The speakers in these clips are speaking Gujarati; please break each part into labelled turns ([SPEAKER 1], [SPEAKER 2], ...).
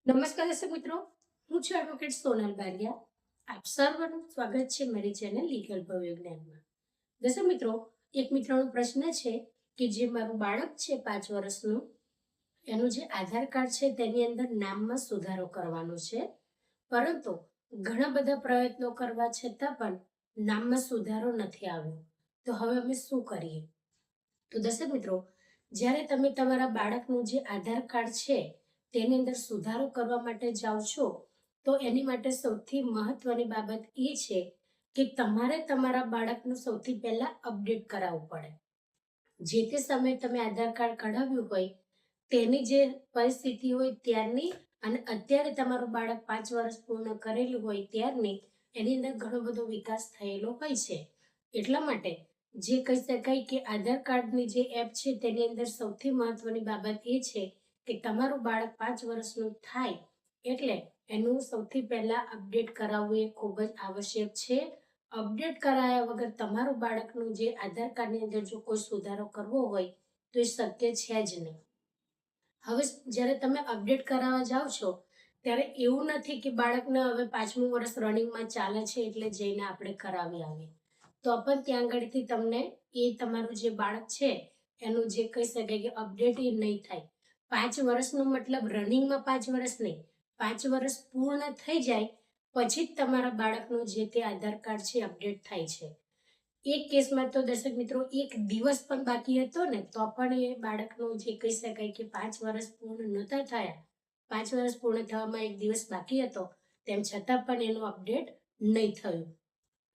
[SPEAKER 1] નમસ્કાર દર્શક મિત્રો, હું છું એડવોકેટ સોનલ બારિયા. આપ સર્વનું સ્વાગત છે મારી ચેનલ લીગલ ભવ્ય જ્ઞાનમાં. દર્શક મિત્રો, એક મિત્રનો પ્રશ્ન છે કે જે મારું બાળક છે 5 વર્ષનું, એનું જે આધાર કાર્ડ છે તેની અંદર નામમાં સુધારો કરવાનો છે, પરંતુ ઘણા બધા પ્રયત્નો કરવા છતાં પણ નામમાં સુધારો નથી આવ્યો. તો હવે અમે શું કરીએ? તો દર્શક મિત્રો, જ્યારે તમે તમારા બાળકનું જે આધાર કાર્ડ છે તેની અંદર સુધારો કરવા માટે જાઓ છો, તો એની માટે સૌથી મહત્વની બાબત એ છે કે તમારે તમારા બાળકનું સૌથી પહેલા અપડેટ કરાવવું પડે. જે તે સમયે તમે આધાર કાર્ડ કઢાવ્યું હોય તેની જે પરિસ્થિતિ હોય ત્યારની અને અત્યારે તમારું બાળક 5 વર્ષ પૂર્ણ કરેલું હોય ત્યારની એની અંદર ઘણો બધો વિકાસ થયેલો હોય છે. એટલા માટે જે કહી શકાય કે આધાર કાર્ડની જે એપ છે તેની અંદર સૌથી મહત્વની બાબત એ છે કે તમારું બાળક 5 વર્ષનું થાય એટલે એનું સૌથી પહેલા અપડેટ કરાવવું એ ખૂબ જ આવશ્યક છે. અપડેટ કરાયા વગર તમારું બાળકનું જે આધાર કાર્ડની અંદર જો કોઈ સુધારો કરવો હોય તો એ શક્ય છે જ નહીં. હવે જ્યારે તમે અપડેટ કરાવવા જાઓ છો ત્યારે એવું નથી કે બાળકને હવે 5મું વર્ષ રનિંગમાં ચાલે છે એટલે જઈને આપણે કરાવી આવીએ, તો પણ ત્યાં આગળથી તમને એ તમારું જે બાળક છે એનું જે કહી શકાય કે અપડેટ એ નહીં થાય. 5 વર્ષનો મતલબ રનિંગમાં 5 વર્ષ નહીં, 5 વર્ષ પૂર્ણ થઈ જાય પછી જ તમારા બાળકનું જે તે આધાર કાર્ડ છે અપડેટ થાય છે. એક કેસમાં તો દર્શક મિત્રો 1 દિવસ પણ બાકી હતો ને તો પણ એ બાળકનું જે કહી શકાય કે 5 વર્ષ પૂર્ણ નહોતા થયા, 5 વર્ષ પૂર્ણ થવામાં 1 દિવસ બાકી હતો, તેમ છતાં પણ એનું અપડેટ નહીં થયું.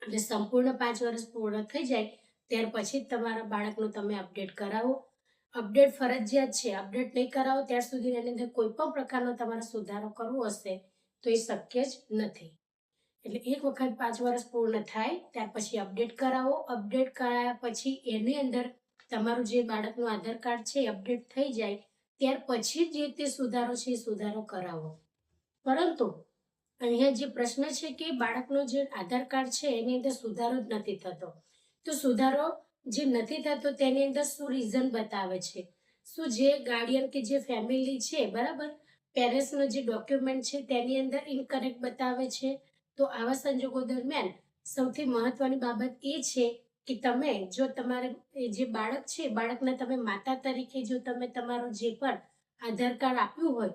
[SPEAKER 1] એટલે સંપૂર્ણ 5 વર્ષ પૂર્ણ થઈ જાય ત્યાર પછી જ તમારા બાળકનું તમે અપડેટ કરાવો. અપડેટ ફરજિયાત છે. અપડેટ નહીં કરાવો ત્યાર સુધી એની અંદર કોઈ પણ પ્રકારનો તમારે સુધારો કરવો હશે તો એ શક્ય જ નથી. એટલે એક વખત 5 વર્ષ પૂર્ણ થાય ત્યાર પછી અપડેટ કરાવો. અપડેટ કરાયા પછી એની અંદર તમારું જે બાળકનું આધાર કાર્ડ છે અપડેટ થઈ જાય ત્યાર પછી જે તે સુધારો છે એ સુધારો કરાવો. પરંતુ અહીંયા જે પ્રશ્ન છે કે બાળકનો જે આધાર કાર્ડ છે એની અંદર સુધારો જ નથી થતો. તો સુધારો જે નથી થતો તેની અંદર શું રીઝન બતાવે છે? શું જે ગાર્ડિયન કે જે ફેમિલી છે, બરાબર, પેરેન્ટ્સનો જે ડોક્યુમેન્ટ છે તેની અંદર ઇનકરેક્ટ બતાવે છે? તો આવા સંજોગો દરમિયાન સૌથી મહત્વની બાબત એ છે કે તમે જો તમારે જે બાળક છે બાળકના તમે માતા તરીકે જો તમે તમારું જે પણ આધાર કાર્ડ આપ્યું હોય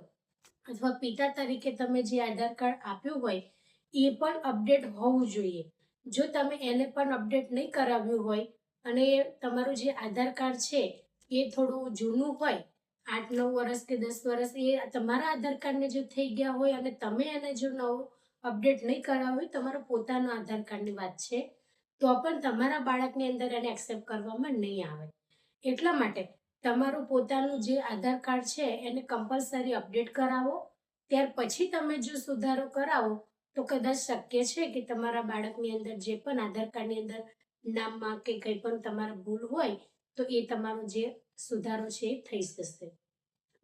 [SPEAKER 1] અથવા પિતા તરીકે તમે જે આધાર કાર્ડ આપ્યું હોય એ પણ અપડેટ હોવું જોઈએ. જો તમે એને પણ અપડેટ નહીં કરાવ્યું હોય અને તમારું જે આધાર કાર્ડ છે એ થોડું જૂનું હોય, 8-9 વર્ષ કે 10 વર્ષ એ તમારા આધાર કાર્ડને જો થઈ ગયા હોય અને તમે એને જો નવું અપડેટ નહીં કરાવ્યું હોય, તમારો પોતાનો આધાર કાર્ડની વાત છે, તો પણ તમારા બાળકની અંદર એને એક્સેપ્ટ કરવામાં નહીં આવે. એટલા માટે તમારું પોતાનું જે આધાર કાર્ડ છે એને કમ્પલસરી અપડેટ કરાવો. ત્યાર પછી તમે જો સુધારો કરાવો તો કદાચ શક્ય છે કે તમારા બાળકની અંદર જે પણ આધાર કાર્ડની અંદર નામમાં કે કંઈ પણ તમારા ભૂલ હોય તો એ તમારો જે સુધારો છે એ થઈ જશે.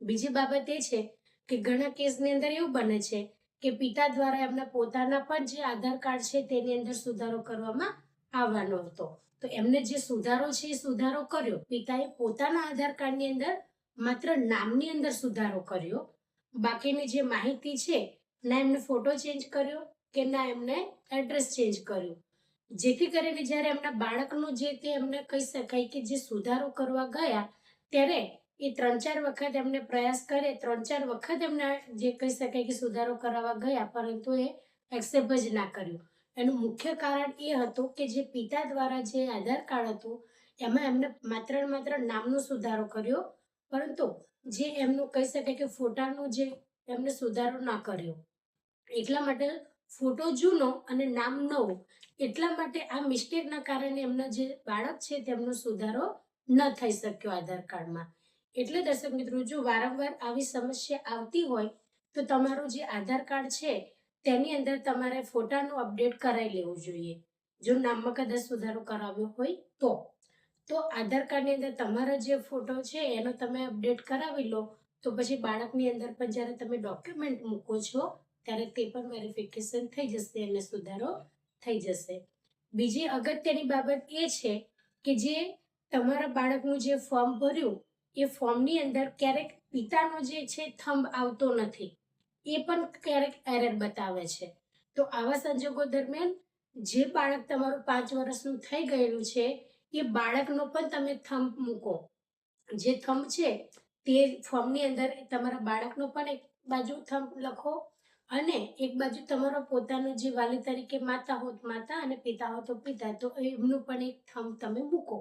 [SPEAKER 1] બીજી બાબત એ છે કે ઘણા કેસની અંદર એવું બને છે કે પિતા દ્વારા એમના પોતાના પણ જે આધાર કાર્ડ છે તેની અંદર સુધારો કરવામાં આવવાનો હતો, તો એમને જે સુધારો છે એ સુધારો કર્યો, પિતાએ પોતાના આધાર કાર્ડની અંદર માત્ર નામની અંદર સુધારો કર્યો, બાકીની જે માહિતી છે ના એમને ફોટો ચેન્જ કર્યો કે ના એમને એડ્રેસ ચેન્જ કર્યું, જેથી કરીને જ્યારે એમના બાળકનું જે તે એમને કહી શકાય કે જે સુધારો કરવા ગયા ત્યારે એ 3-4 વખત એમને પ્રયાસ કરે, 3-4 વખત એમને જે કહી શકાય કે સુધારો કરાવવા ગયા પરંતુ એ એક્સેપ્ટ જ ના કર્યું. એનું મુખ્ય કારણ એ હતું કે જે પિતા દ્વારા જે આધાર કાર્ડ હતું એમાં એમને માત્ર ને માત્ર નામનો સુધારો કર્યો, પરંતુ જે એમનું કહી શકાય કે ફોટાનું જે એમને સુધારો ના કર્યો. એટલા માટે ફોટો જૂનો અને નામ નવું, એટલા માટે આ મિસ્ટેકના કારણે એમના જે બાળક છે તેમનો સુધારો ન થઈ શક્યો આધાર કાર્ડમાં. એટલે દર્શક મિત્રો, જો વારંવાર આવી સમસ્યા આવતી હોય તો તમારું જે આધાર કાર્ડ છે તેની અંદર તમારે ફોટાનું અપડેટ કરાવી લેવું જોઈએ. જો નામમાં કદાચ સુધારો કરાવ્યો હોય તો આધાર કાર્ડની અંદર તમારો જે ફોટો છે એનો તમે અપડેટ કરાવી લો, તો પછી બાળકની અંદર પણ જ્યારે તમે ડોક્યુમેન્ટ મૂકો છો ત્યારે તે પણ વેરિફિકેશન થઈ જશે અને સુધારો થઈ જશે. બીજી અગત્યની બાબત એ છે કે જે તમારા બાળકનું જે ફોર્મ ભર્યું એ ફોર્મની અંદર ક્યારેક પિતાનો જે છે થંબ આવતો નથી, એ પણ ક્યારેક એરર બતાવે છે. તો આવા સંજોગો દરમિયાન જે બાળક તમારું 5 વર્ષનું થઈ ગયેલું છે એ બાળકનો પણ તમે થંબ મૂકો. જે થંબ છે તે ફોર્મની અંદર તમારા બાળકનો પણ એક બાજુ થંબ લખો અને એક બાજુ તમારો પોતાનો જે વાલી તરીકે માતા હો તો માતા અને પિતા હો તો પિતા, તો એમનું પણ એક થંબ તમે મૂકો.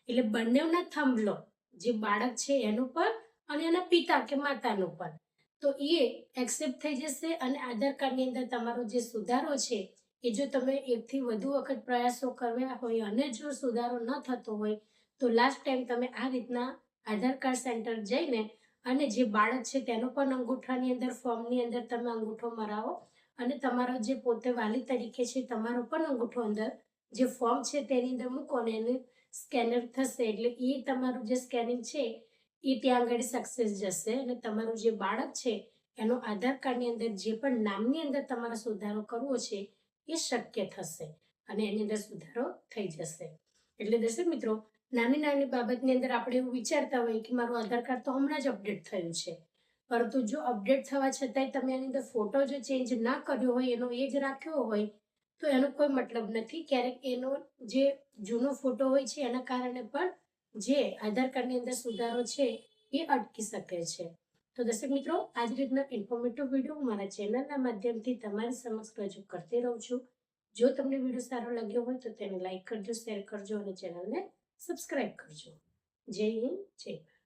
[SPEAKER 1] એટલે બંનેના થંબ લો, જે બાળક છે એનું પણ અને એના પિતા કે માતાનું પણ. તો એ એક્સેપ્ટ થઈ જશે અને આધાર કાર્ડની અંદર તમારો જે સુધારો છે એ જો તમે એકથી વધુ વખત પ્રયાસો કર્યા હોય અને જો સુધારો ન થતો હોય તો લાસ્ટ ટાઈમ તમે આ રીતના આધાર કાર્ડ સેન્ટર જઈને અને જે બાળક છે તેનો પણ અંગૂઠાની અંદર ફોર્મની અંદર તમે અંગૂઠો મરાવો અને તમારો જે પોતે વાલી તરીકે છે તમારો પણ અંગૂઠો અંદર જે ફોર્મ છે તેની અંદર મૂકો અને એને સ્કેનર થશે એટલે એ તમારું જે સ્કેનિંગ છે એ ત્યાં આગળ સક્સેસ જશે અને તમારું જે બાળક છે એનો આધાર કાર્ડની અંદર જે પણ નામની અંદર તમારે સુધારો કરવો છે એ શક્ય થશે અને એની અંદર સુધારો થઈ જશે. એટલે દર્શક મિત્રો, નાની નાની બાબતની અંદર આપણે એવું વિચારતા હોઈએ કે મારું આધાર કાર્ડ તો હમણાં જ અપડેટ થયું છે, પરંતુ જો અપડેટ થવા છતાંય તમે એની અંદર ફોટો જો ચેન્જ ના કર્યો હોય, એનો એ જ રાખ્યો હોય તો એનો કોઈ મતલબ નથી. ક્યારેક એનો જે જૂનો ફોટો હોય છે એના કારણે પણ જે આધાર કાર્ડની અંદર સુધારો છે એ અટકી શકે છે. તો દર્શક મિત્રો, આ જ રીતના ઇન્ફોર્મેટિવ વિડીયો મારા ચેનલના માધ્યમથી તમારી સમક્ષ રજૂ કરતી રહું છું. જો તમને વિડીયો સારો લાગ્યો હોય તો તેને લાઈક કરજો, શેર કરજો અને ચેનલને સબસ્ક્રાઇબ કરજો. જય હિન્દ, જય ભારત.